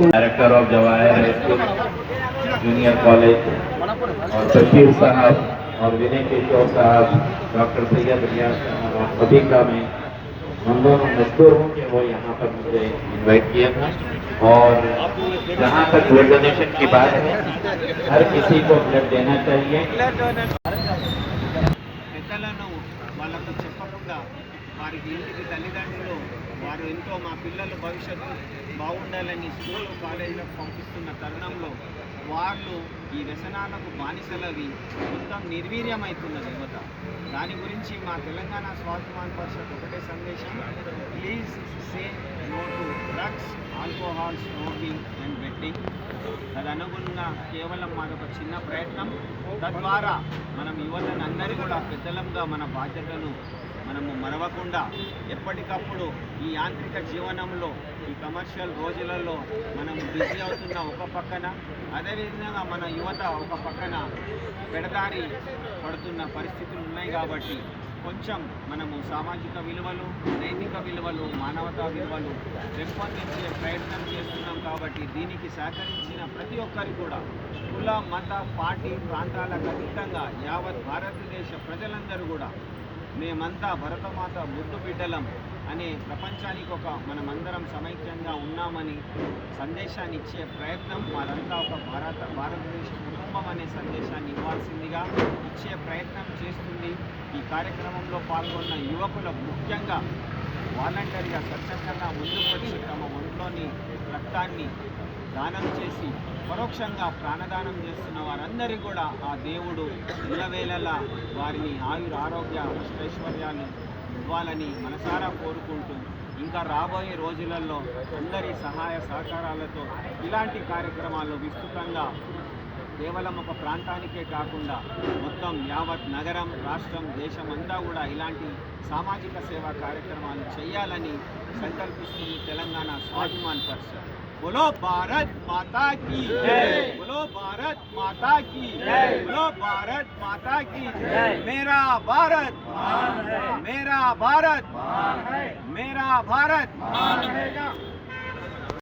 Director of Jawahar school junior college और बशीर साहब और विनय किशोर साहब, डॉक्टर सैयद रियाज साहब और सभी का मैं दोनों मजबूर हूँ कि वो यहाँ पर मुझे इनवाइट किया था। और जहाँ तक ब्लड डोनेशन की बात है, हर किसी को ब्लड देना चाहिए। వాళ్ళకు చెప్పకుండా వారికి ఇంటికి తల్లిదండ్రులు వారు ఎంతో మా పిల్లల భవిష్యత్తు బాగుండాలని స్కూల్ కాలేజీలకు పంపిస్తున్న తరుణంలో వాళ్ళు ఈ వ్యసనాలకు బానిసలవి మొత్తం నిర్వీర్యమవుతున్నది యువత. దాని గురించి మా తెలంగాణ స్వాభిమాన్ పరిషత్ ఒకటే సందేశం: please say no to drugs, alcohol, smoking and betting. తదనుగుణంగా కేవలం మాదొక చిన్న ప్రయత్నం. తద్వారా మనం యువతను అందరూ కూడా పెద్దలంగా మన బాధ్యతను మనము మరవకుండా ఎప్పటికప్పుడు ఈ యాంత్రిక జీవనంలో, ఈ కమర్షియల్ రోజులలో మనం బిజీ అవుతున్న ఒక పక్కన, అదేవిధంగా మన యువత ఒక పక్కన పెడదారి పడుతున్న పరిస్థితులు ఉన్నాయి. కాబట్టి కొంచెం మనము సామాజిక విలువలు, నైతిక విలువలు, మానవతా విలువలు పెంపొందించే ప్రయత్నం చేస్తున్నాం. కాబట్టి దీనికి సహకరించిన ప్రతి ఒక్కరు కూడా కుల, మత, పార్టీ, ప్రాంతాలకు అతీతంగా యావత్ భారతదేశ ప్రజలందరూ కూడా మేమంతా భరతమాత ముద్దు బిడ్డలం అనే ప్రపంచానికి మనమందరం సమైక్యంగా ఉన్నామని సందేశాన్ని ఇచ్చే ప్రయత్నం, మాదంతా ఒక భారతదేశ కుటుంబం అనే సందేశాన్ని ఇవ్వాల్సిందిగా ఇచ్చే ప్రయత్నం చేస్తుంది. ఈ కార్యక్రమంలో పాల్గొన్న యువకులు ముఖ్యంగా వాలంటరీగా స్వచ్ఛందంగా ముందుకు వచ్చి తమ ఒంట్లోని రక్తాన్ని దానం చేసి పరోక్షంగా ప్రాణదానం చేస్తున్న వారందరికీ కూడా ఆ దేవుడు ఇళ్ళవేళలా వారిని ఆరోగ్య అష్టైశ్వర్యాలు ఇవ్వాలని మనసారా కోరుకుంటూ, ఇంకా రాబోయే రోజులలో అందరి సహాయ సహకారాలతో ఇలాంటి కార్యక్రమాలు విస్తృతంగా కేవలం ఒక ప్రాంతానికే కాకుండా మొత్తం యావత్ నగరం, రాష్ట్రం, దేశం అంతా కూడా ఇలాంటి సామాజిక సేవా కార్యక్రమాలు చేయాలని సంకల్పిస్తుంది తెలంగాణ స్వాభిమాన్ పరిషత్. बोलो भारत माता की जय, बोलो भारत माता की जय, बोलो भारत माता की जय। मेरा भारत महान है, मेरा भारत महान है, मेरा भारत महान है।